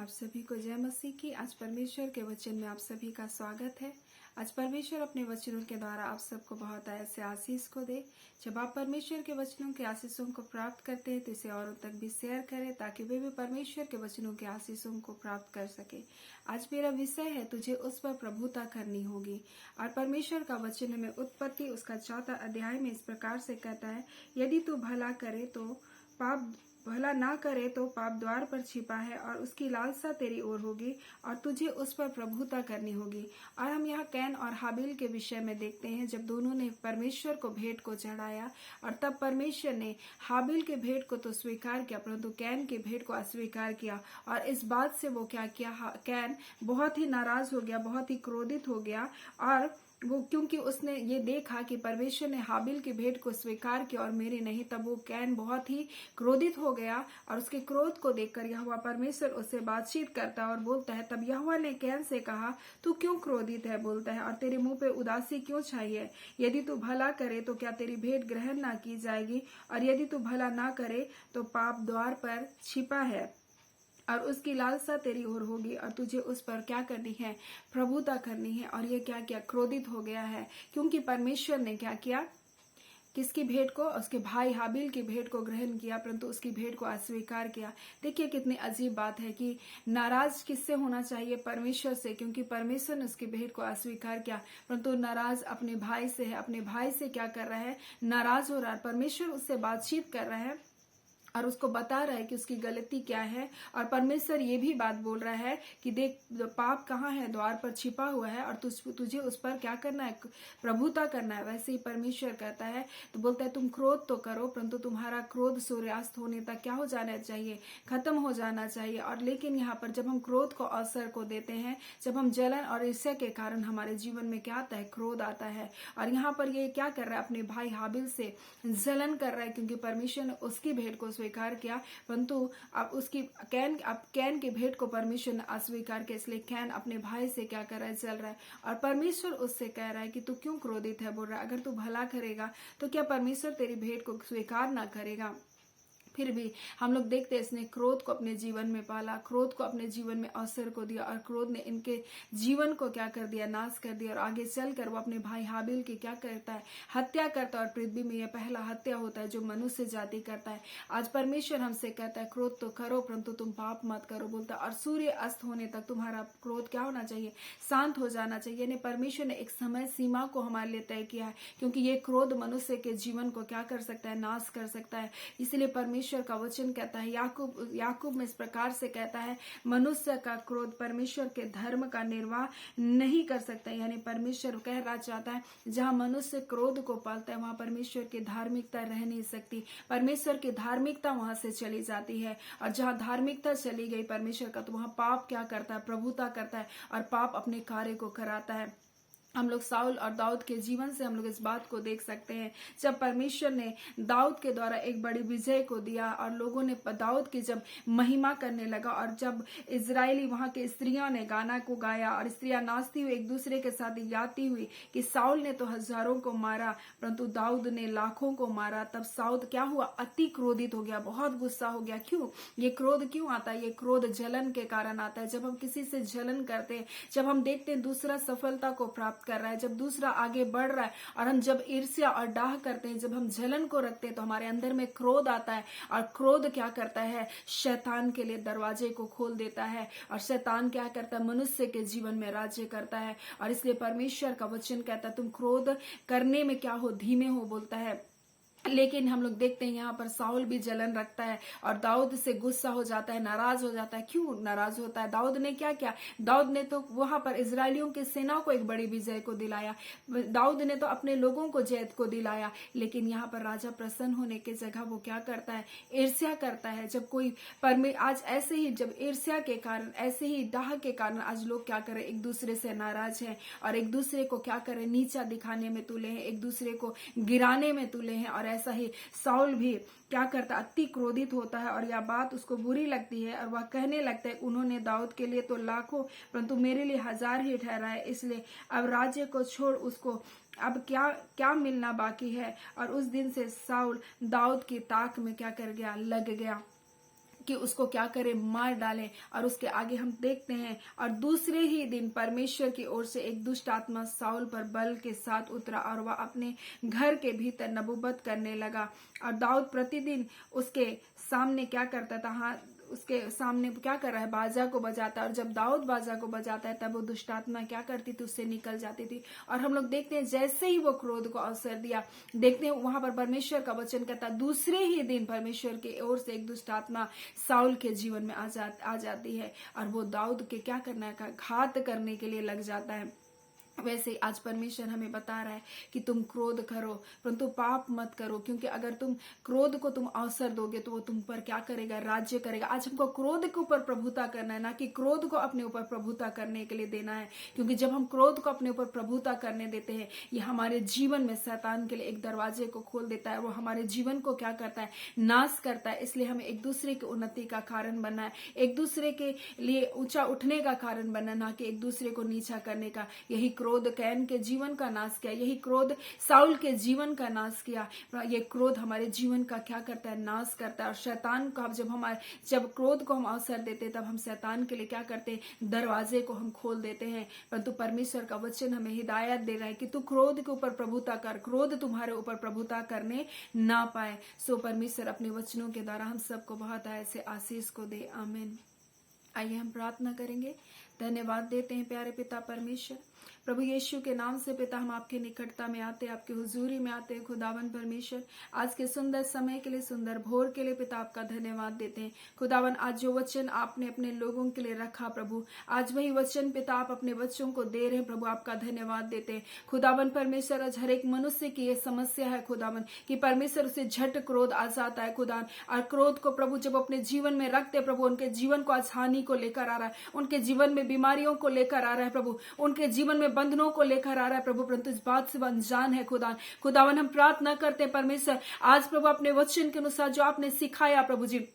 आप सभी को जय मसीह की। आज परमेश्वर के वचन में आप सभी का स्वागत है। आज परमेश्वर अपने वचनों के द्वारा आप सबको बहुत ऐसे आशीष को दे। जब आप परमेश्वर के वचनों के आशीषों को प्राप्त करते हैं तो इसे औरों तक भी शेयर करें ताकि वे भी परमेश्वर के वचनों के आशीषों को प्राप्त कर सके। आज मेरा विषय है तुझे उस पर प्रभुता करनी होगी। और परमेश्वर का वचन में उत्पत्ति उसका 4 अध्याय में इस प्रकार से कहता है, यदि तू भला करे तो पाप भला ना करे तो पाप द्वार पर छिपा है और उसकी लालसा तेरी ओर होगी और तुझे उस पर प्रभुता करनी होगी। और हम यहाँ कैन और हाबिल के विषय में देखते हैं, जब दोनों ने परमेश्वर को भेंट को चढ़ाया और तब परमेश्वर ने हाबिल के भेंट को तो स्वीकार किया परंतु कैन के भेंट को अस्वीकार किया। और इस बात से वो क्या किया, कैन बहुत ही नाराज हो गया, बहुत ही क्रोधित हो गया। और वो क्योंकि उसने ये देखा कि परमेश्वर ने हाबिल की भेंट को स्वीकार किया और मेरी नहीं, तब वो कैन बहुत ही क्रोधित हो गया। और उसके क्रोध को देखकर यहोवा परमेश्वर उससे बातचीत करता है और बोलता है, तब यहोवा ने कैन से कहा, तू क्यों क्रोधित है, बोलता है, और तेरे मुंह पे उदासी क्यों छाई है? यदि तू भला करे तो क्या तेरी भेंट ग्रहण ना की जाएगी, और यदि तू भला ना करे तो पाप द्वार पर छिपा है और उसकी लालसा तेरी ओर होगी और तुझे उस पर क्या करनी है, प्रभुता करनी है। और ये क्या किया, क्रोधित हो गया है क्योंकि परमेश्वर ने क्या किया, किसकी भेंट को, उसके भाई हाबिल की भेंट को ग्रहण किया परंतु उसकी भेंट को अस्वीकार किया। देखिए कितनी अजीब बात है कि नाराज किससे होना चाहिए, परमेश्वर से, क्योंकि परमेश्वर ने उसकी भेंट को अस्वीकार किया परंतु नाराज अपने भाई से है। अपने भाई से क्या कर रहा है, नाराज हो रहा है। परमेश्वर उससे बातचीत कर रहा है और उसको बता रहा है कि उसकी गलती क्या है। और परमेश्वर ये भी बात बोल रहा है कि देख पाप कहाँ है, द्वार पर छिपा हुआ है और तुझे उस पर क्या करना है, प्रभुता करना है। वैसे ही परमेश्वर कहता है, तो बोलता है तुम क्रोध तो करो परंतु तुम्हारा क्रोध सूर्यास्त होने तक क्या हो जाना चाहिए, खत्म हो जाना चाहिए। और लेकिन यहाँ पर जब हम क्रोध को अवसर को देते हैं, जब हम जलन और ईर्ष्या के कारण हमारे जीवन में क्या आता है, क्रोध आता है। और यहाँ पर ये क्या कर रहा है, अपने भाई हाबिल से जलन कर रहा है क्योंकि परमेश्वर ने उसकी भेंट को स्वीकार किया परंतु अब कैन की भेंट को परमेश्वर ने अस्वीकार किया। इसलिए कैन अपने भाई से क्या कर रहा है, जल रहा है। और परमेश्वर उससे कह रहा है कि तू क्यों क्रोधित है, बोल रहा है अगर तू भला करेगा तो क्या परमेश्वर तेरी भेंट को स्वीकार ना करेगा। फिर भी हम लोग देखते हैं इसने क्रोध को अपने जीवन में पाला, क्रोध को अपने जीवन में अवसर को दिया और क्रोध ने इनके जीवन को क्या कर दिया, नाश कर दिया। और आगे चलकर वो अपने भाई हाबिल की क्या करता है, हत्या करता है। और पृथ्वी में यह पहला हत्या होता है जो मनुष्य जाति करता है। आज परमेश्वर हमसे कहता है क्रोध तो करो परंतु तुम पाप मत करो, बोलता है। और सूर्य अस्त होने तक तुम्हारा क्रोध क्या होना चाहिए, शांत हो जाना चाहिए। यानी परमेश्वर ने एक समय सीमा को हमारे लिए तय किया है क्योंकि ये क्रोध मनुष्य के जीवन को क्या कर सकता है, नाश कर सकता है। इसलिए परमेश्वर का वचन कहता है, याकूब में इस प्रकार से कहता है, मनुष्य का क्रोध परमेश्वर के धर्म का निर्वाह नहीं कर सकता। यानी परमेश्वर कहना चाहता है जहां मनुष्य क्रोध को पालता है वहां परमेश्वर की धार्मिकता रह नहीं सकती। परमेश्वर की धार्मिकता वहां से चली जाती है और जहां धार्मिकता चली गई परमेश्वर का, तो वहां पाप क्या करता है, प्रभुता करता है और पाप अपने कार्य को कराता है। हम लोग साउल और दाऊद के जीवन से हम लोग इस बात को देख सकते हैं। जब परमेश्वर ने दाऊद के द्वारा एक बड़ी विजय को दिया और लोगों ने दाऊद की जब महिमा करने लगा और जब इजरायली वहां के स्त्रियों ने गाना को गाया और स्त्रियां नाचती हुई एक दूसरे के साथ गाती हुई कि साउल ने तो हजारों को मारा परंतु दाऊद ने लाखों को मारा, तब साउल क्या हुआ, अति क्रोधित हो गया, बहुत गुस्सा हो गया। क्यों, ये क्रोध क्यों आता है, ये क्रोध जलन के कारण आता है। जब हम किसी से जलन करते हैं, जब हम देखते हैं दूसरा सफलता को प्राप्त कर रहा है, जब दूसरा आगे बढ़ रहा है और हम जब ईर्ष्या और डाह करते हैं, जब हम जलन को रखते हैं तो हमारे अंदर में क्रोध आता है। और क्रोध क्या करता है, शैतान के लिए दरवाजे को खोल देता है और शैतान क्या करता है, मनुष्य के जीवन में राज्य करता है। और इसलिए परमेश्वर का वचन कहता है तुम क्रोध करने में क्या हो, धीमे हो, बोलता है। लेकिन हम लोग देखते हैं यहाँ पर साउल भी जलन रखता है और दाऊद से गुस्सा हो जाता है, नाराज हो जाता है। क्यों नाराज होता है, दाऊद ने क्या किया, दाऊद ने तो वहां पर इजरायलियों की सेना को एक बड़ी विजय को दिलाया, दाऊद ने तो अपने लोगों को जय को दिलाया। लेकिन यहाँ पर राजा प्रसन्न होने की जगह वो क्या करता है, ईर्ष्या करता है। जब कोई आज ऐसे ही जब ईर्ष्या के कारण, ऐसे ही डाह के कारण आज लोग क्या करें, एक दूसरे से नाराज है और एक दूसरे को क्या करें, नीचा दिखाने में तुले हैं, एक दूसरे को गिराने में तुले हैं। और ऐसा ही साउल भी क्या करता, अति क्रोधित होता है और यह बात उसको बुरी लगती है और वह कहने लगता है उन्होंने दाऊद के लिए तो लाखों परंतु मेरे लिए 1000 ही ठहरा है, इसलिए अब राज्य को छोड़ उसको अब क्या क्या मिलना बाकी है। और उस दिन से साउल दाऊद की ताक में क्या कर गया, लग गया। कि उसको क्या करें, मार डालें। और उसके आगे हम देखते हैं, और दूसरे ही दिन परमेश्वर की ओर से एक दुष्ट आत्मा साउल पर बल के साथ उतरा और वह अपने घर के भीतर नबूवत करने लगा। और दाऊद प्रतिदिन उसके सामने क्या करता था, हाँ, उसके सामने क्या कर रहा है, बाजा को बजाता है। और जब दाऊद बाजा को बजाता है तब वो दुष्ट आत्मा क्या करती थी, उससे निकल जाती थी। और हम लोग देखते हैं जैसे ही वो क्रोध को अवसर दिया, देखते हैं वहां पर परमेश्वर का वचन कहता है दूसरे ही दिन परमेश्वर की ओर से एक दुष्ट आत्मा साउल के जीवन में आ जाती है और वो दाऊद के क्या करना है, घात करने के लिए लग जाता है। वैसे ही आज परमेश्वर हमें बता रहा है कि तुम क्रोध करो परंतु पाप मत करो, क्योंकि अगर तुम क्रोध को तुम अवसर दोगे तो वो तुम पर क्या करेगा, राज्य करेगा। आज हमको क्रोध के ऊपर प्रभुता करना है, ना कि क्रोध को अपने ऊपर प्रभुता करने के लिए देना है। क्योंकि जब हम क्रोध को अपने ऊपर प्रभुता करने देते हैं, ये हमारे जीवन में शैतान के लिए एक दरवाजे को खोल देता है। वो हमारे जीवन को क्या करता है, नाश करता है। इसलिए हमें एक दूसरे की उन्नति का कारण बनना है, एक दूसरे के लिए ऊंचा उठने का कारण बनना, ना कि एक दूसरे को नीचा करने का। यही क्रोध कैन के जीवन का नाश किया, यही क्रोध साउल के जीवन का नाश किया। ये क्रोध हमारे जीवन का क्या करता है, नाश करता है। और शैतान को जब क्रोध को हम अवसर देते हैं, तब हम शैतान के लिए क्या करते हैं, दरवाजे को हम खोल देते हैं। परंतु परमेश्वर का वचन हमें हिदायत दे रहा है कि तू क्रोध के ऊपर प्रभुता कर, क्रोध तुम्हारे ऊपर प्रभुता करने ना पाए। सो परमेश्वर अपने वचनों के द्वारा हम सबको बहुत ऐसे आशीष को दे। आमीन। आइए हम प्रार्थना करेंगे। धन्यवाद देते हैं प्यारे पिता परमेश्वर, प्रभु यीशु के नाम से पिता हम आपके निकटता में आते, आपके हुजूरी में आते हैं। खुदावन परमेश्वर, आज के सुंदर समय के लिए, सुंदर भोर के लिए पिता आपका धन्यवाद देते हैं। खुदावन, आज जो वचन आपने अपने लोगों के लिए रखा प्रभु, आज वही वचन पिता आप अपने बच्चों को दे रहे हैं प्रभु, आपका धन्यवाद देते हैं। खुदावन परमेश्वर, आज हर एक मनुष्य की ये समस्या है खुदावन कि परमेश्वर उसे झट क्रोध आ जाता है खुदा, और क्रोध को प्रभु जब अपने जीवन में रखते प्रभु, उनके जीवन को आज हानि को लेकर आ रहा है, उनके जीवन में बीमारियों को लेकर आ रहा है प्रभु, उनके जीवन में बंधनों को लेकर आ रहा है प्रभु, परंतु इस बात से अनजान है खुदावन हम प्रार्थना करते हैं परमेश्वर, आज प्रभु अपने वचन के अनुसार जो आपने सिखाया प्रभु जी,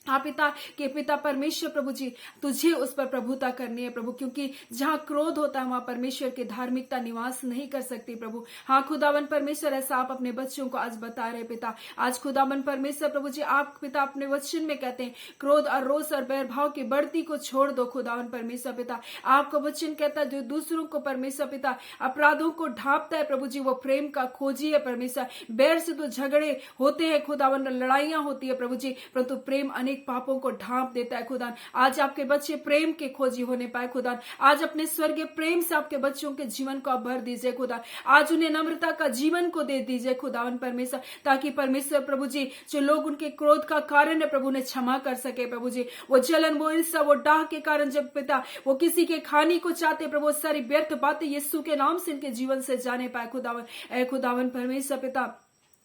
हाँ पिता परमेश्वर प्रभु जी, तुझे उस पर प्रभुता करनी है प्रभु, क्योंकि जहाँ क्रोध होता है वहां परमेश्वर की धार्मिकता निवास नहीं कर सकती प्रभु। हाँ खुदावन परमेश्वर, ऐसा आप अपने बच्चों को आज बता रहे पिता। आज खुदावन परमेश्वर प्रभु जी, आप पिता अपने वचन में कहते हैं क्रोध और रोष और बैर भाव की बढ़ती को छोड़ दो खुदावन परमेश्वर पिता। आपका वचन कहता है जो दूसरों को परमेश्वर पिता अपराधों को ढांपता है प्रभु जी, वो प्रेम का खोजी है परमेश्वर। बैर से तो झगड़े होते हैं खुदावन, लड़ाइयां होती है प्रभु जी, परंतु प्रेम पापों को ढांप देता है खुदा। आज आपके बच्चे प्रेम के खोजी होने पाए खुदा। आज अपने स्वर्गीय प्रेम से आपके बच्चों के जीवन को भर दीजिए खुदा। आज उन्हें नम्रता का जीवन को दे दीजिए खुदावन परमेश्वर, ताकि परमेश्वर प्रभु जी जो लोग उनके क्रोध का कारण है प्रभु ने क्षमा कर सके प्रभु जी। वो जलन, वो ईर्ष्या, वो डाह के कारण जब पिता वो किसी के खानी को चाहते प्रभु, सारी व्यर्थ बातें यीशु के नाम से इनके जीवन से जाने पाए खुदावन। ऐ खुदावन परमेश्वर पिता,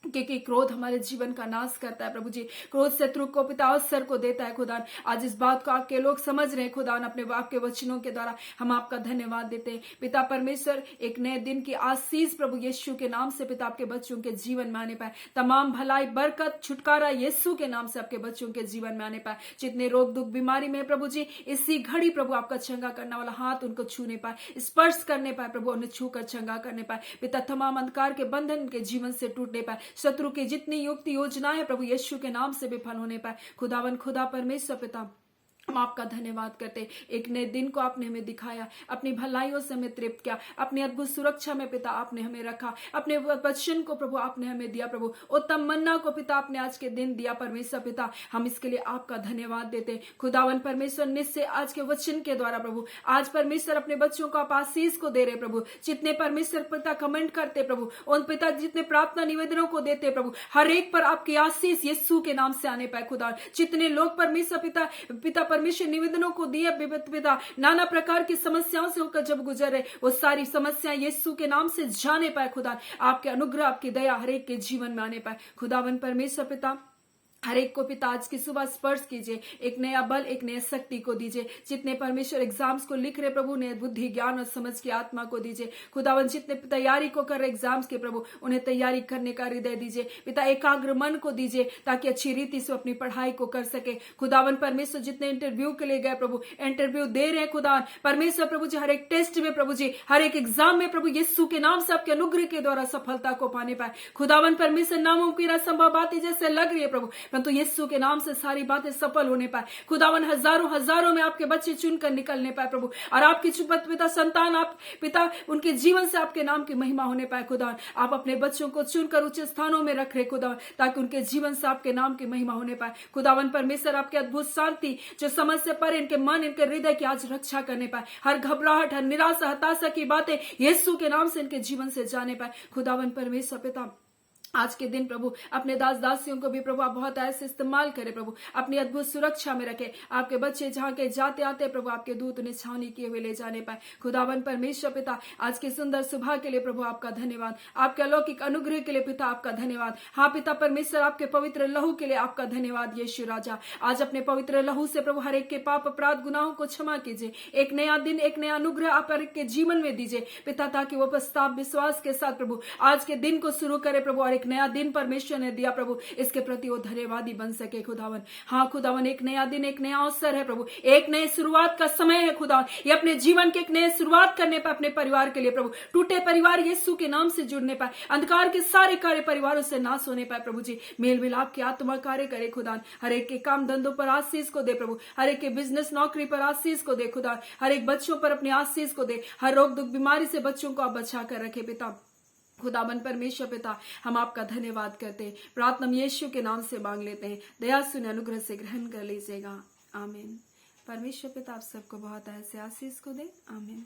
क्योंकि क्रोध हमारे जीवन का नाश करता है प्रभु जी, क्रोध शत्रु को पिता अवसर को देता है खुदा। आज इस बात को आपके लोग समझ रहे हैं खुदा, अपने आपके वचनों के द्वारा हम आपका धन्यवाद देते हैं पिता परमेश्वर। एक नए दिन की आशीष प्रभु यीशु के नाम से पिता आपके बच्चों के जीवन में आने पाए। तमाम भलाई, बरकत, छुटकारा यीशु के नाम से आपके बच्चों के जीवन में आने पाए। जितने रोग दुख बीमारी में प्रभु जी, इसी घड़ी प्रभु आपका चंगा करने वाला हाथ उनको छूने पाए, स्पर्श करने पाए प्रभु, उन्हें छूकर चंगा करने पाए पिता। तमाम अंधकार के बंधन के जीवन से टूटने पाए, शत्रु की जितनी युक्ति योजनाएं प्रभु यीशु के नाम से विफल होने पाए। खुदा परमेश्वर पिता, हम आपका धन्यवाद करते। एक नए दिन को आपने हमें दिखाया, अपनी भलाइयों से हमें तृप्त किया, अपनी अद्भुत सुरक्षा में पिता आपने हमें रखा, अपने वचन को प्रभु आपने हमें दिया प्रभु, उत्तम मन्ना को पिता आपने आज के दिन दिया परमेश्वर पिता। हम इसके लिए आपका धन्यवाद देते खुदावन परमेश्वर। निश्चय आज के वचन के द्वारा प्रभु, आज परमेश्वर अपने बच्चों को आप आशीष को दे रहे प्रभु। जितने परमेश्वर पिता कमेंट करते प्रभु, उन पिता जितने प्रार्थना निवेदनों को देते प्रभु, हर एक पर आपकी आशीष यीशु के नाम से आने पाए खुदा। जितने लोग परमेश्वर पिता परमेश्वर निवेदनों को दिए पिता, नाना प्रकार की समस्याओं से होकर जब गुजरे, वो सारी समस्याएं यीशु के नाम से जाने पाए खुदा। आपके अनुग्रह, आपकी दया हर एक के जीवन में आने पाए खुदावन परमेश्वर पिता। हर एक को पिता आज की सुबह स्पर्श कीजिए, एक नया बल, एक नया शक्ति को दीजिए। जितने परमेश्वर एग्जाम्स को लिख रहे प्रभु, ने बुद्धि, ज्ञान और समझ की आत्मा को दीजिए खुदावन। जितने तैयारी को कर रहे एग्जाम्स के प्रभु, उन्हें तैयारी करने का हृदय दीजिए पिता। एकाग्र मन को दीजिए ताकि अच्छी रीति से अपनी पढ़ाई को कर सके खुदावन परमेश्वर। जितने इंटरव्यू के लिए गए प्रभु, इंटरव्यू दे रहे हैं खुदावन परमेश्वर प्रभु जी, हर एक टेस्ट में प्रभु जी, हर एक एग्जाम में प्रभु यीशु के नाम से आपके अनुग्रह के द्वारा सफलता को पाने पाए खुदावन परमेश्वर। नामुमकिन असंभव बातें जैसे लग रही है प्रभु, परंतु यीशु के नाम से सारी बातें सफल होने पाए। खुदावन हजारों हजारों में आपके बच्चे चुनकर निकलने पाए प्रभु, और आपकी पिता संतान, आप पिता उनके जीवन से आपके नाम की महिमा होने पाए। खुदा आप अपने बच्चों को चुनकर ऊंचे स्थानों में रख रहे खुदा, ताकि उनके जीवन से आपके नाम की महिमा होने पाए। खुदावन परमेश्वर आपके अद्भुत शांति जो समझ से परे इनके मन इनके हृदय की आज रक्षा करने पाए। हर घबराहट, हर निराशा, हताशा की बातें यीशु के नाम से इनके जीवन से जाने पाए। खुदावन परमेश्वर पिता आज के दिन प्रभु अपने दास दासियों को भी प्रभु आप बहुत ऐसे इस्तेमाल करें प्रभु, अपनी अद्भुत सुरक्षा में रखे। आपके बच्चे जहां के जाते आते प्रभु आपके दूत उन्हें छावनी किए हुए ले जाने पाए। खुदावन परमेश्वर पिता आज की सुंदर सुबह के लिए प्रभु आपका धन्यवाद, आपके अलौकिक अनुग्रह के लिए पिता आपका धन्यवाद। हाँ पिता परमेश्वर आपके पवित्र लहू के लिए आपका धन्यवाद यीशु राजा। आज अपने पवित्र लहू से प्रभु हर एक के पाप अपराध गुनाहों को क्षमा कीजिए। एक नया दिन, एक नया अनुग्रह आप हर एक के जीवन में दीजिए पिता, ताकि वो प्रस्ताव विश्वास के साथ प्रभु आज के दिन को शुरू करे प्रभु, और एक नया दिन परमेश्वर ने दिया प्रभु, इसके प्रति वो धन्यवादी बन सके खुदावन। हाँ खुदावन, एक नया दिन, एक नया अवसर है प्रभु, एक नए शुरुआत का समय है खुदावन। ये अपने जीवन के एक नए शुरुआत करने पाए अपने परिवार के लिए प्रभु। टूटे परिवार यीशु के नाम से जुड़ने पाए, अंधकार के सारे कार्य परिवारों से नाश होने पाए प्रभु जी। मेल मिलाप की आत्मा कार्य करे खुदा, हर एक के काम धंधों पर आशीष को दे प्रभु, हर एक के बिजनेस नौकरी पर आशीष को दे खुदा, हर एक बच्चों पर अपनी आशीष को दे। हर रोग दुख बीमारी से बच्चों को आप बचा कर रखे पिता। खुदावन परमेश्वर पिता हम आपका धन्यवाद करते हैं। प्रार्थना यीशु के नाम से मांग लेते हैं, दया सुने अनुग्रह से ग्रहण कर लीजिएगा, आमीन। परमेश्वर पिता आप सबको बहुत ऐसे आशीष को दे, आमीन।